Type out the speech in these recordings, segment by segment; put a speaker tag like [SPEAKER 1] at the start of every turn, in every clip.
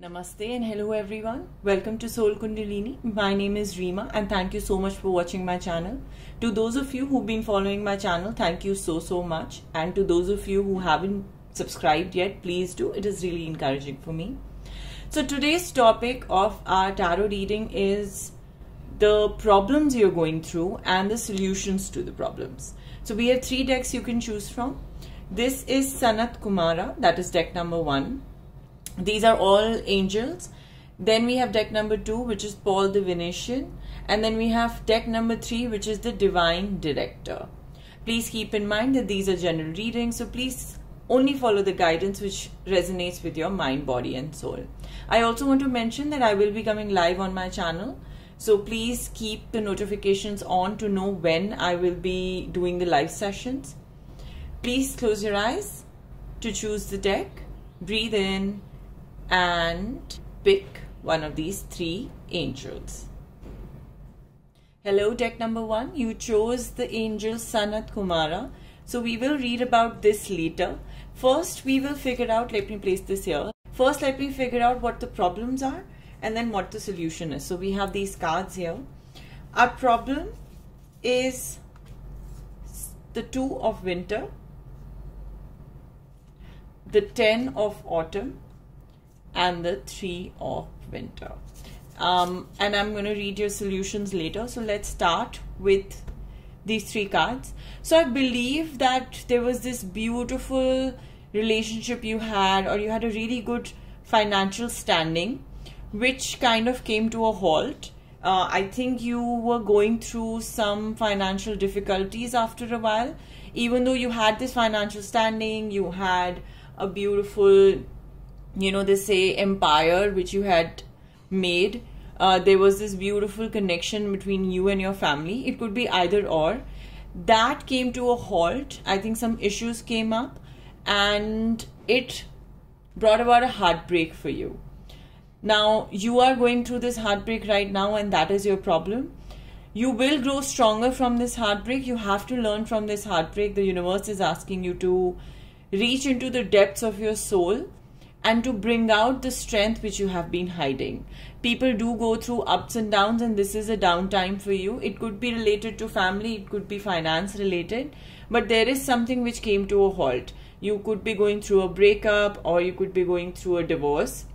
[SPEAKER 1] Namaste and hello everyone. Welcome to Soul Kundalini. My name is Reema and thank you so much for watching my channel. To those of you who've been following my channel, thank you so much. And to those of you who haven't subscribed yet, please do. It is really encouraging for me. So today's topic of our tarot reading is the problems you're going through and the solutions to the problems. So we have 3 decks you can choose from. This is Sanat Kumara, that is deck number 1. These are all angels. Then we have deck number 2, which is Paul the Venetian. And then we have deck number 3, which is the Divine Director. Please keep in mind that these are general readings, so please only follow the guidance which resonates with your mind, body and soul. I also want to mention that I will be coming live on my channel, so please keep the notifications on to know when I will be doing the live sessions. Please close your eyes to choose the deck, breathe in and pick one of these 3 angels. Hello, deck number 1. You chose the angel Sanat Kumara. So we will read about this later. First, we will figure out, let me place this here. First, let me figure out what the problems are and then what the solution is. So we have these cards here. Our problem is the 2 of winter, the 10 of autumn, and the 3 of winter. And I'm going to read your solutions later. So let's start with these 3 cards. So I believe that there was this beautiful relationship you had, or you had a really good financial standing, which kind of came to a halt. I think you were going through some financial difficulties after a while. Even though you had this financial standing, you had a beautiful, they say empire which you had made. There was this beautiful connection between you and your family. It could be either or. That came to a halt. I think some issues came up and it brought about a heartbreak for you. Now you are going through this heartbreak right now, and that is your problem. You will grow stronger from this heartbreak. You have to learn from this heartbreak. The universe is asking you to reach into the depths of your soul and to bring out the strength which you have been hiding. People do go through ups and downs, and this is a downtime for you. It could be related to family, it could be finance related, but there is something which came to a halt. You could be going through a breakup, or you could be going through a divorce.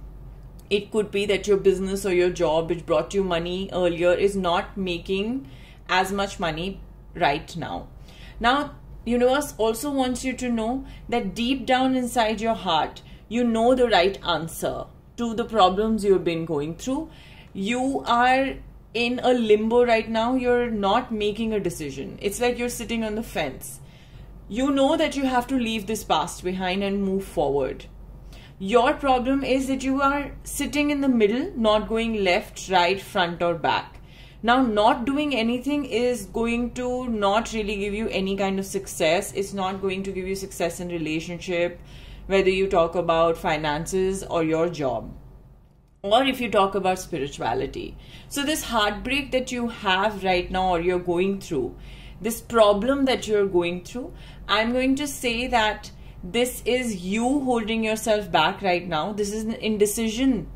[SPEAKER 1] It could be that your business or your job which brought you money earlier is not making as much money right now. Now, universe also wants you to know that deep down inside your heart, you know the right answer to the problems you've been going through. You are in a limbo right now. You're not making a decision. It's like you're sitting on the fence. You know that you have to leave this past behind and move forward. Your problem is that you are sitting in the middle, not going left, right, front or back. Now, not doing anything is going to not really give you any kind of success. It's not going to give you success in relationship, whether you talk about finances or your job, or if you talk about spirituality. So this heartbreak that you have right now, or you're going through, this problem that you're going through, I'm going to say that this is you holding yourself back right now. This is an indecision.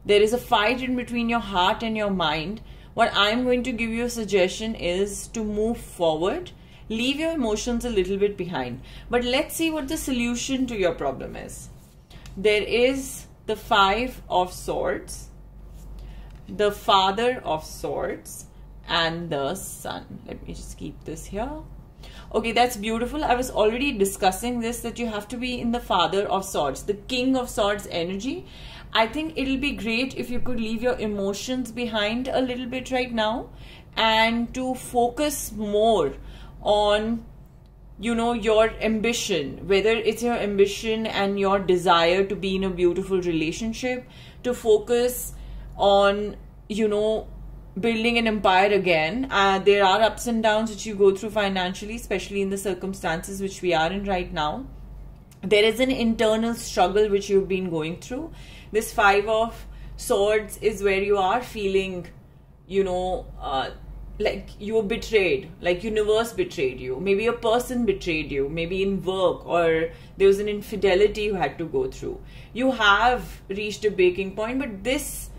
[SPEAKER 1] There is a fight in between your heart and your mind. What I'm going to give you a suggestion is to move forward. Leave your emotions a little bit behind. But let's see what the solution to your problem is. There is the 5 of Swords, the Father of Swords, and the Sun. Let me just keep this here. Okay, that's beautiful. I was already discussing this, that you have to be in the Father of Swords, the King of Swords energy. I think it'll be great if you could leave your emotions behind a little bit right now and to focus more on, your ambition, whether it's your ambition and your desire to be in a beautiful relationship, to focus on, building an empire again. There are ups and downs which you go through financially, especially in the circumstances which we are in right now. There is an internal struggle which you've been going through. This 5 of Swords is where you are feeling, like you were betrayed, like universe betrayed you, maybe a person betrayed you, maybe in work, or there was an infidelity you had to go through. You have reached a breaking point, but this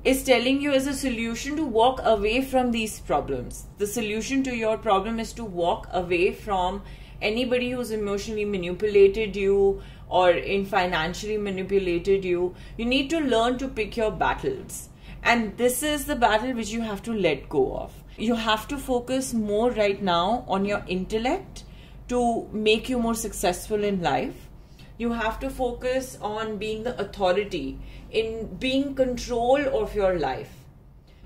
[SPEAKER 1] is telling you as a solution to walk away from these problems. The solution to your problem is to walk away from anybody who's emotionally manipulated you or in financially manipulated you. You need to learn to pick your battles. And this is the battle which you have to let go of. You have to focus more right now on your intellect to make you more successful in life. You have to focus on being the authority, in being control of your life.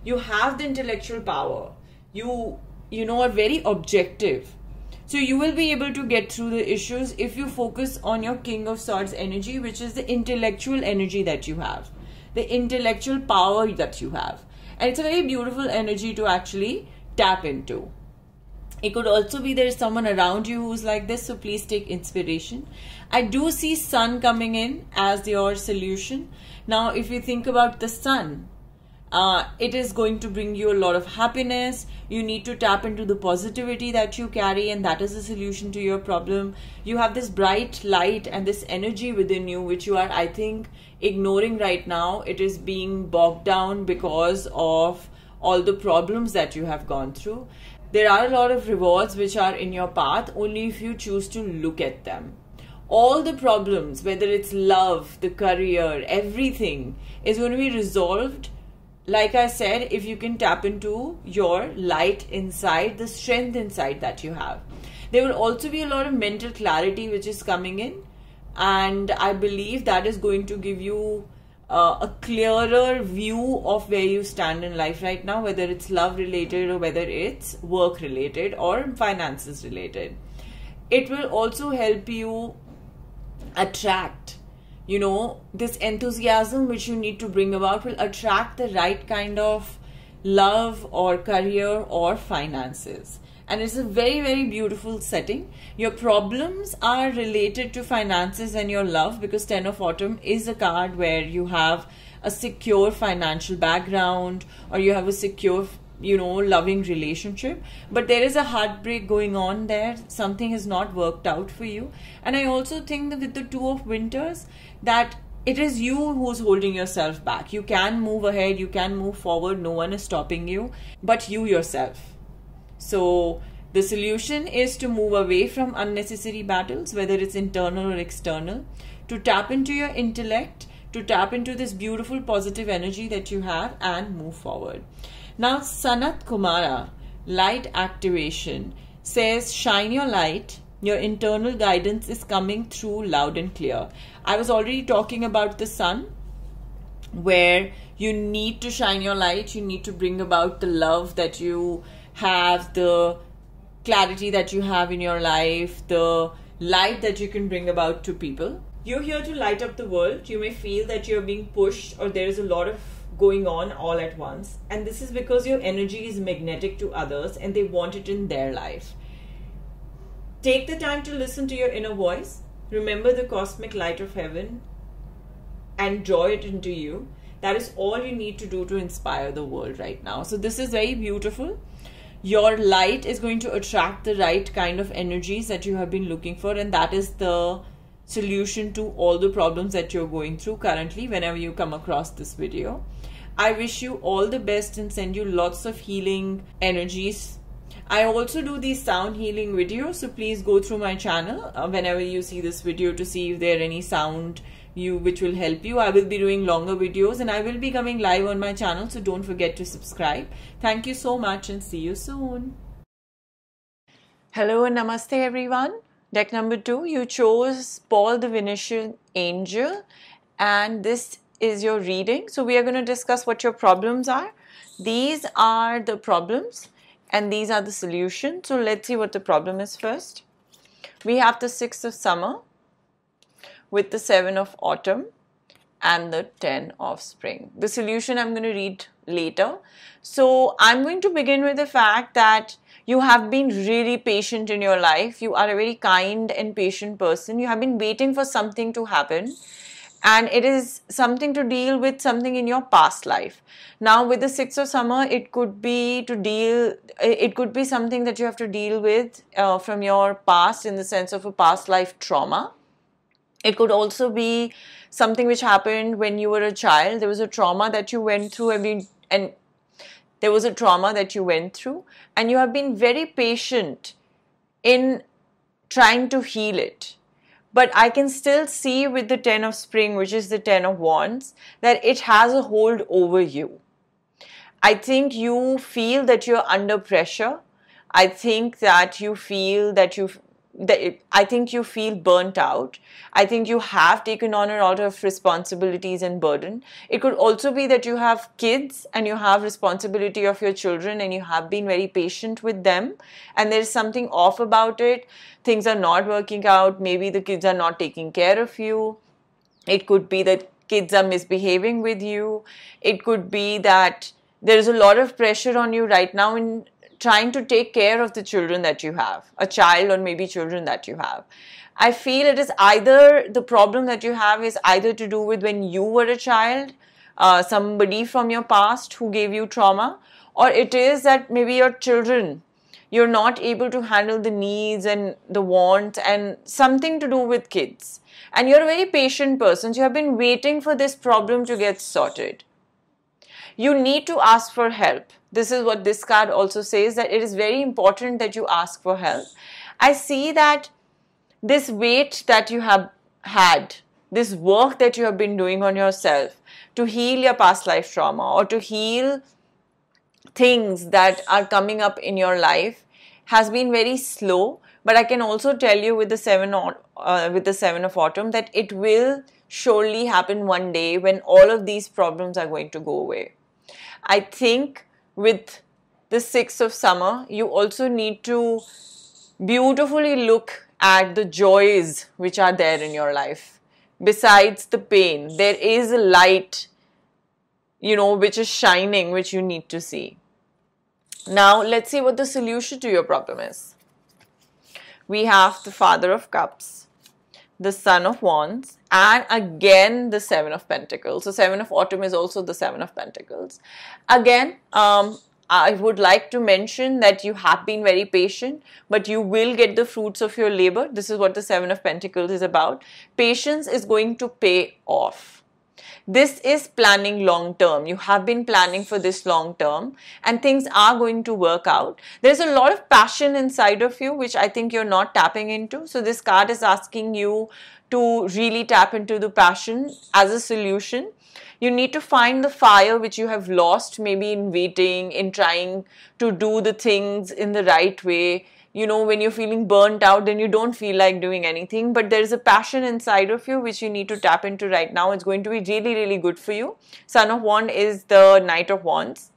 [SPEAKER 1] You have the intellectual power. You are very objective. So you will be able to get through the issues if you focus on your King of Swords energy, which is the intellectual energy that you have, the intellectual power that you have. And it's a very beautiful energy to actually tap into. It could also be there's someone around you who's like this, so please take inspiration. I do see sun coming in as your solution. Now, if you think about the sun, it is going to bring you a lot of happiness. You need to tap into the positivity that you carry, and that is the solution to your problem. You have this bright light and this energy within you, which you are, I think, ignoring right now. It is being bogged down because of all the problems that you have gone through. There are a lot of rewards which are in your path only if you choose to look at them. All the problems, whether it's love, the career, everything is going to be resolved, like I said, if you can tap into your light inside, the strength inside that you have. There will also be a lot of mental clarity which is coming in, and I believe that is going to give you a clearer view of where you stand in life right now, whether it's love related or whether it's work related or finances related. It will also help you attract, this enthusiasm which you need to bring about will attract the right kind of love or career or finances. And it's a very, very beautiful setting. Your problems are related to finances and your love, because 10 of Autumn is a card where you have a secure financial background or you have a secure, loving relationship. But there is a heartbreak going on there. Something has not worked out for you. And I also think that with the Two of Winters, that it is you who's holding yourself back. You can move ahead, you can move forward, no one is stopping you, but you yourself. So the solution is to move away from unnecessary battles, whether it's internal or external, to tap into your intellect, to tap into this beautiful positive energy that you have and move forward. Now, Sanat Kumara, light activation, says shine your light. Your internal guidance is coming through loud and clear. I was already talking about the sun, where you need to shine your light. You need to bring about the love that you have, the clarity that you have in your life, the light that you can bring about to people. You're here to light up the world. You may feel that you're being pushed or there is a lot of going on all at once, and this is because your energy is magnetic to others and they want it in their life. Take the time to listen to your inner voice. Remember the cosmic light of heaven and draw it into you. That is all you need to do to inspire the world right now. So this is very beautiful. Your light is going to attract the right kind of energies that you have been looking for, and that is the solution to all the problems that you're going through currently whenever you come across this video. I wish you all the best and send you lots of healing energies. I also do these sound healing videos, so please go through my channel whenever you see this video to see if there are any sound which will help you. I will be doing longer videos and I will be coming live on my channel, so don't forget to subscribe. Thank you so much and see you soon. Hello and namaste everyone. Deck number 2, you chose Paul the Venetian Angel, and this is your reading. So we are going to discuss what your problems are. These are the problems and these are the solutions. So let's see what the problem is first. We have the 6 of Summer with the 7 of Autumn and the 10 of Spring. The solution I'm going to read later. So I'm going to begin with the fact that you have been really patient in your life. You are a very kind and patient person. You have been waiting for something to happen. and it is something to deal with something in your past life. Now with the Six of Summer, it could be something that you have to deal with from your past, in the sense of a past life trauma. It could also be something which happened when you were a child. There was a trauma that you went through, and there was a trauma that you went through, and you have been very patient in trying to heal it. But I can still see with the Ten of Spring, which is the Ten of Wands, that it has a hold over you. I think you feel that you're under pressure. I think that you feel I think you feel burnt out. I think you have taken on a lot of responsibilities and burden. It could also be that you have kids and you have responsibility of your children and you have been very patient with them, and there's something off about it. Things are not working out. Maybe the kids are not taking care of you. It could be that kids are misbehaving with you. It could be that there is a lot of pressure on you right now in trying to take care of the children that you have, a child or maybe children that you have. I feel it is either the problem that you have is either to do with when you were a child, somebody from your past who gave you trauma, or it is that maybe your children, you're not able to handle the needs and the wants, and something to do with kids. And you're a very patient person, so you have been waiting for this problem to get sorted. You need to ask for help. This is what this card also says, that it is very important that you ask for help. I see that this weight that you have had, this work that you have been doing on yourself to heal your past life trauma or to heal things that are coming up in your life has been very slow. But I can also tell you with the Seven of Autumn that it will surely happen one day when all of these problems are going to go away. I think with the Six of Summer, you also need to beautifully look at the joys which are there in your life. Besides the pain, there is a light, which is shining, which you need to see. Now, let's see what the solution to your problem is. We have the Father of Cups, the Son of Wands, and again the Seven of Pentacles. So Seven of Autumn is also the Seven of Pentacles. Again, I would like to mention that you have been very patient, but you will get the fruits of your labor. This is what the Seven of Pentacles is about. Patience is going to pay off. This is planning long term. You have been planning for this long term and things are going to work out. There's a lot of passion inside of you, which I think you're not tapping into. So this card is asking you to really tap into the passion as a solution. You need to find the fire which you have lost, maybe in waiting, in trying to do the things in the right way. When you're feeling burnt out, then you don't feel like doing anything, but there is a passion inside of you which you need to tap into right now. It's going to be really, really good for you. Son of Wands is the Knight of Wands.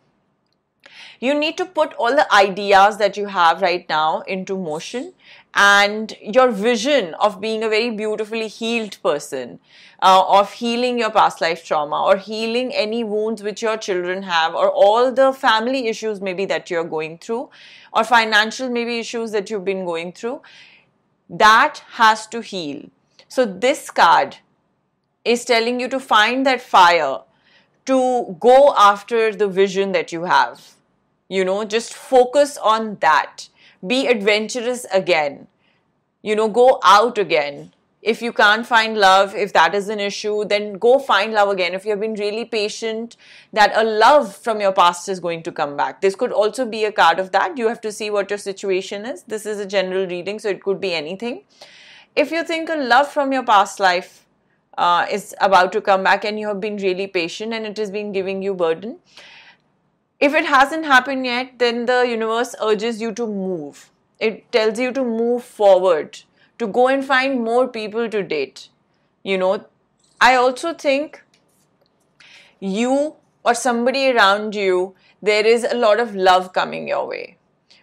[SPEAKER 1] You need to put all the ideas that you have right now into motion, and your vision of being a very beautifully healed person, of healing your past life trauma or healing any wounds which your children have, or all the family issues maybe that you're going through, or financial maybe issues that you've been going through, that has to heal. So this card is telling you to find that fire, to go after the vision that you have. Just focus on that. Be adventurous again. Go out again. If you can't find love, if that is an issue, then go find love again. If you have been really patient, that a love from your past is going to come back. This could also be a card of that. You have to see what your situation is. This is a general reading, so it could be anything. If you think a love from your past life is about to come back and you have been really patient and it has been giving you burden, if it hasn't happened yet, then the universe urges you to move. It tells you to move forward, to go and find more people to date. I also think you or somebody around you, there is a lot of love coming your way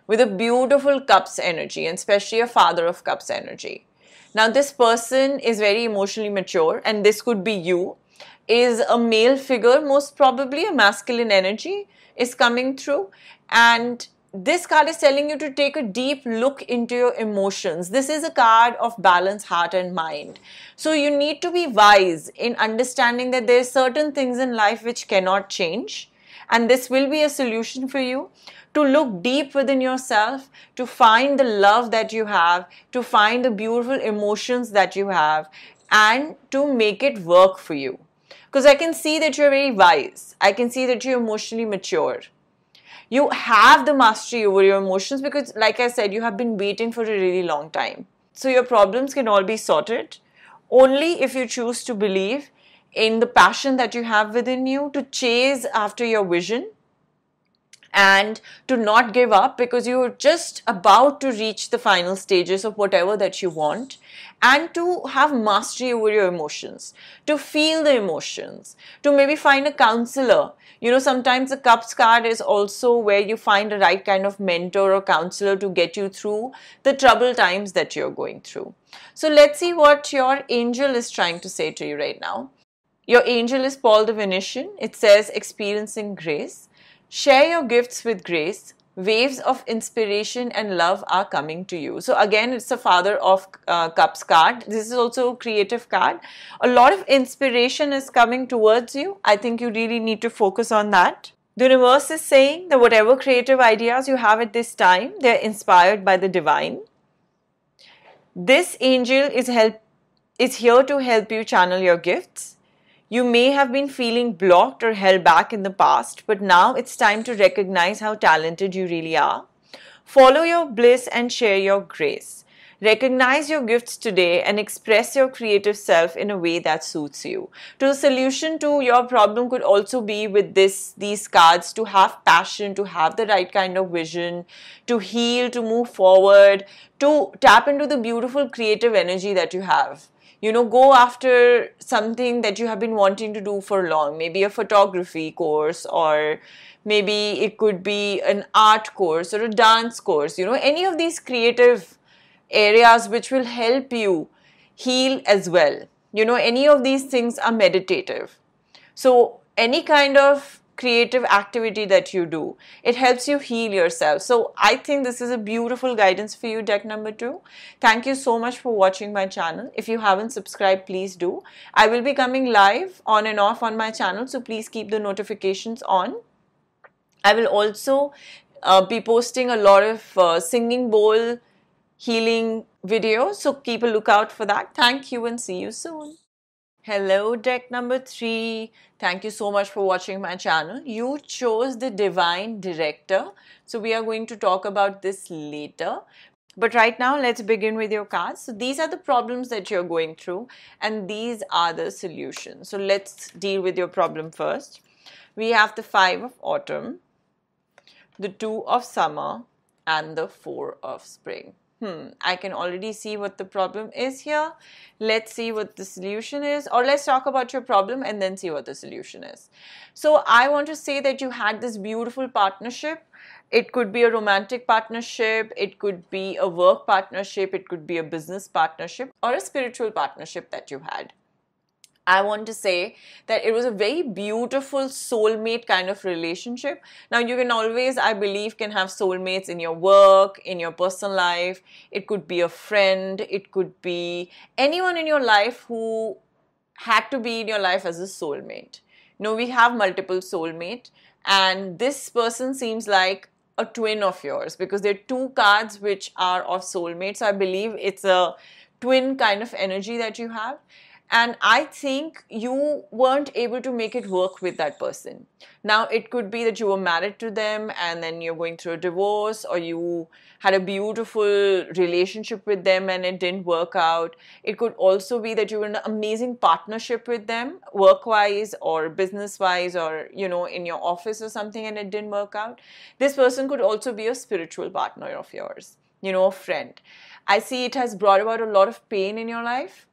[SPEAKER 1] with a beautiful Cups energy, and especially a Father of Cups energy. Now, this person is very emotionally mature, and this could be you, is a male figure, most probably a masculine energy is coming through, and this card is telling you to take a deep look into your emotions. This is a card of balance, heart and mind. So you need to be wise in understanding that there are certain things in life which cannot change. And this will be a solution for you to look deep within yourself, to find the love that you have, to find the beautiful emotions that you have, and to make it work for you. Because I can see that you're very wise. I can see that you're emotionally mature. You have the mastery over your emotions because, like I said, you have been waiting for a really long time. So your problems can all be sorted only if you choose to believe in the passion that you have within you, to chase after your vision and to not give up, because you're just about to reach the final stages of whatever that you want, and to have mastery over your emotions, to feel the emotions, to maybe find a counselor. You know, sometimes the Cups card is also where you find the right kind of mentor or counselor to get you through the troubled times that you're going through. So let's see what your angel is trying to say to you right now. Your angel is Paul the Venetian. It says, experiencing grace. Share your gifts with grace. Waves of inspiration and love are coming to you. So again, it's the Father of Cups card. This is also a creative card. A lot of inspiration is coming towards you. I think you really need to focus on that. The universe is saying that whatever creative ideas you have at this time, they're inspired by the divine. This angel is here to help you channel your gifts. You may have been feeling blocked or held back in the past, but now it's time to recognize how talented you really are. Follow your bliss and share your grace. Recognize your gifts today and express your creative self in a way that suits you. So the solution to your problem could also be with these cards, to have passion, to have the right kind of vision, to heal, to move forward, to tap into the beautiful creative energy that you have. You know, go after something that you have been wanting to do for long, maybe a photography course, or maybe it could be an art course or a dance course, you know, any of these creative areas which will help you heal as well. You know, any of these things are meditative. So any kind of creative activity that you do, it helps you heal yourself. So I think this is a beautiful guidance for you, deck number 2. Thank you so much for watching my channel. If you haven't subscribed, please do. I will be coming live on and off on my channel, so please keep the notifications on. I will also be posting a lot of singing bowl healing videos, so keep a lookout for that. Thank you and see you soon. Hello, deck number 3. Thank you so much for watching my channel. You chose the Divine Director. So we are going to talk about this later. But right now, let's begin with your cards. So these are the problems that you're going through, and these are the solutions. So let's deal with your problem first. We have the 5 of Autumn, the 2 of Summer, and the 4 of Spring. I can already see what the problem is here. Let's see what the solution is, or let's talk about your problem and then see what the solution is. So I want to say that you had this beautiful partnership. It could be a romantic partnership, it could be a work partnership, it could be a business partnership, or a spiritual partnership that you had. I want to say that it was a very beautiful soulmate kind of relationship. Now, you can always, I believe, can have soulmates in your work, in your personal life. It could be a friend. It could be anyone in your life who had to be in your life as a soulmate. You know, we have multiple soulmates, and this person seems like a twin of yours because there are 2 cards which are of soulmates. So I believe it's a twin kind of energy that you have. And I think you weren't able to make it work with that person. Now, it could be that you were married to them and then you're going through a divorce, or you had a beautiful relationship with them and it didn't work out. It could also be that you were in an amazing partnership with them, work-wise or business-wise, or, you know, in your office or something, and it didn't work out. This person could also be a spiritual partner of yours, you know, a friend. I see it has brought about a lot of pain in your life.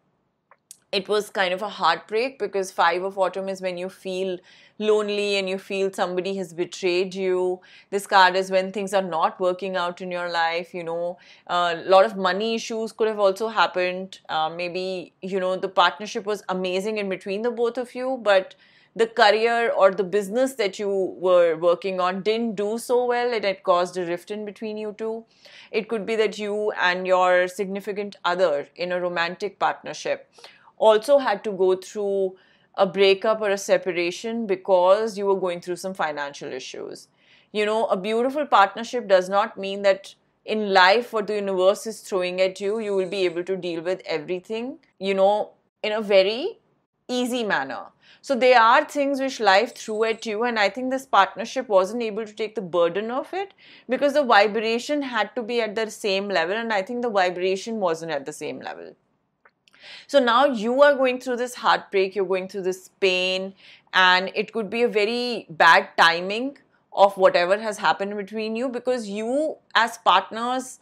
[SPEAKER 1] It was kind of a heartbreak because 5 of Autumn is when you feel lonely and you feel somebody has betrayed you. This card is when things are not working out in your life, you know. A lot of money issues could have also happened. Maybe, you know, the partnership was amazing in between the both of you, but the career or the business that you were working on didn't do so well and it caused a rift in between you two. It could be that you and your significant other in a romantic partnership also had to go through a breakup or a separation because you were going through some financial issues. You know, a beautiful partnership does not mean that in life what the universe is throwing at you, you will be able to deal with everything, you know, in a very easy manner. So there are things which life threw at you, and I think this partnership wasn't able to take the burden of it because the vibration had to be at the same level, and I think the vibration wasn't at the same level. So now you are going through this heartbreak, you're going through this pain, and it could be a very bad timing of whatever has happened between you, because you as partners,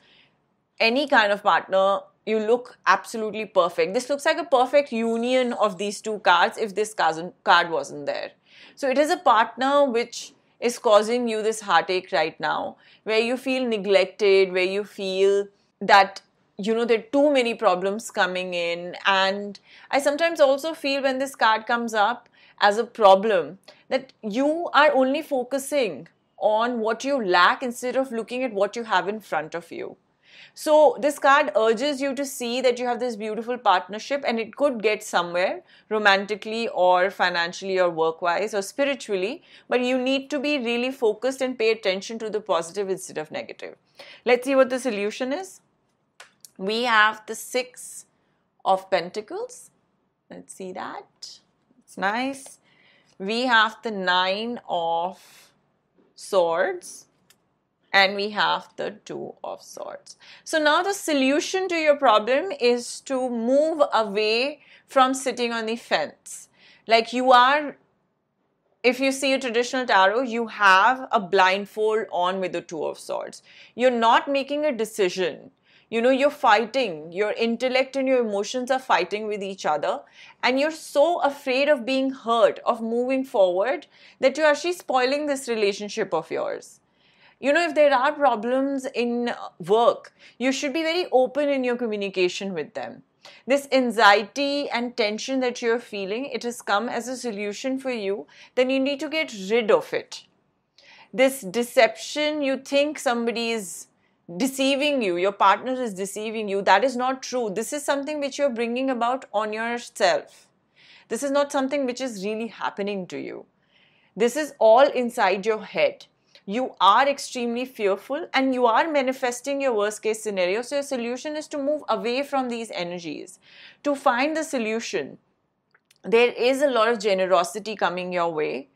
[SPEAKER 1] any kind of partner, you look absolutely perfect. This looks like a perfect union of these two cards if this card wasn't there. So it is a partner which is causing you this heartache right now, where you feel neglected, where you feel that, you know, there are too many problems coming in. And I sometimes also feel when this card comes up as a problem, that you are only focusing on what you lack instead of looking at what you have in front of you. So this card urges you to see that you have this beautiful partnership, and it could get somewhere romantically or financially or work-wise or spiritually, but you need to be really focused and pay attention to the positive instead of negative. Let's see what the solution is. We have the 6 of Pentacles. Let's see that. It's nice. We have the 9 of Swords. And we have the 2 of Swords. So now the solution to your problem is to move away from sitting on the fence. Like you are, if you see a traditional tarot, you have a blindfold on with the 2 of Swords. You're not making a decision. You know, you're fighting. Your intellect and your emotions are fighting with each other. And you're so afraid of being hurt, of moving forward, that you're actually spoiling this relationship of yours. You know, if there are problems in work, you should be very open in your communication with them. This anxiety and tension that you're feeling, it has come as a solution for you. Then you need to get rid of it. This deception, you think somebody is deceiving you, your partner is deceiving you, that is not true. This is something which you're bringing about on yourself. This is not something which is really happening to you. This is all inside your head. You are extremely fearful and you are manifesting your worst case scenario. So your solution is to move away from these energies. To find the solution, there is a lot of generosity coming your way.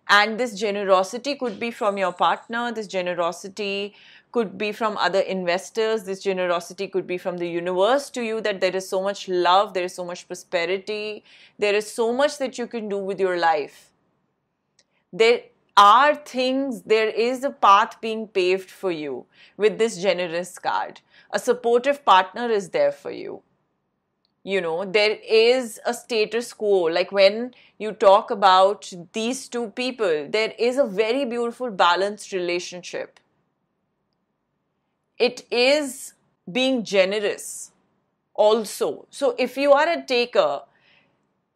[SPEAKER 1] And this generosity could be from your partner. This generosity could be from other investors. This generosity could be from the universe to you, that there is so much love, there is so much prosperity. There is so much that you can do with your life. There are things, there is a path being paved for you with this generous card. A supportive partner is there for you. You know, there is a status quo. Like when you talk about these two people, there is a very beautiful balanced relationship. It is being generous also. So if you are a taker,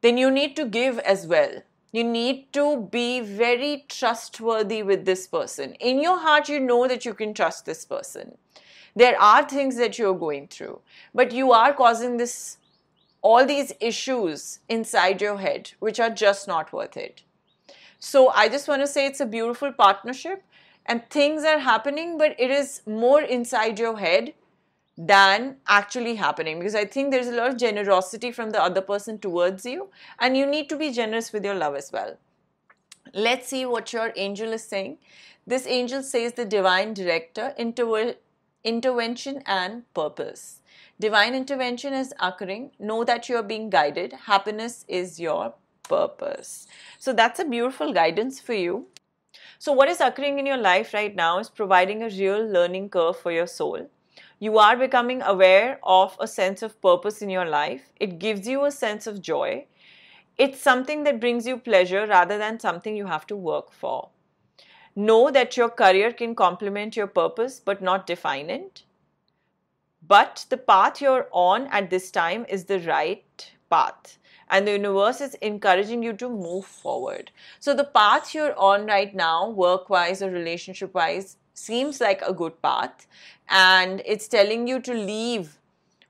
[SPEAKER 1] then you need to give as well. You need to be very trustworthy with this person. In your heart, you know that you can trust this person. There are things that you're going through, but you are causing all these issues inside your head, which are just not worth it. So I just want to say it's a beautiful partnership and things are happening, but it is more inside your head than actually happening, because I think there's a lot of generosity from the other person towards you, and you need to be generous with your love as well. Let's see what your angel is saying. This angel says the divine director, intervention and purpose. Divine intervention is occurring. Know that you are being guided. Happiness is your purpose. So that's a beautiful guidance for you. So what is occurring in your life right now is providing a real learning curve for your soul. You are becoming aware of a sense of purpose in your life. It gives you a sense of joy. It's something that brings you pleasure rather than something you have to work for. Know that your career can complement your purpose but not define it. But the path you're on at this time is the right path, and the universe is encouraging you to move forward. So the path you're on right now, work-wise or relationship-wise, seems like a good path, and it's telling you to leave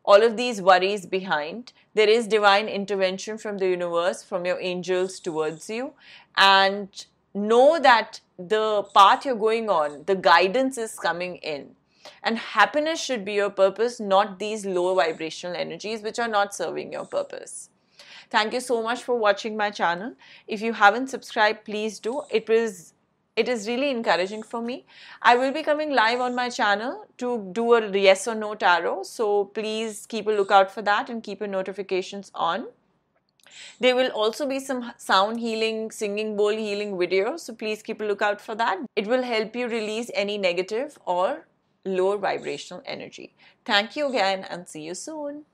[SPEAKER 1] all of these worries behind. There is divine intervention from the universe, from your angels towards you, and know that the path you're going on, the guidance is coming in. And happiness should be your purpose, not these low vibrational energies which are not serving your purpose. Thank you so much for watching my channel. If you haven't subscribed, please do. It is really encouraging for me. I will be coming live on my channel to do a yes or no tarot. So please keep a lookout for that and keep your notifications on. There will also be some sound healing, singing bowl healing videos. So please keep a lookout for that. It will help you release any negative or lower vibrational energy. Thank you again and see you soon.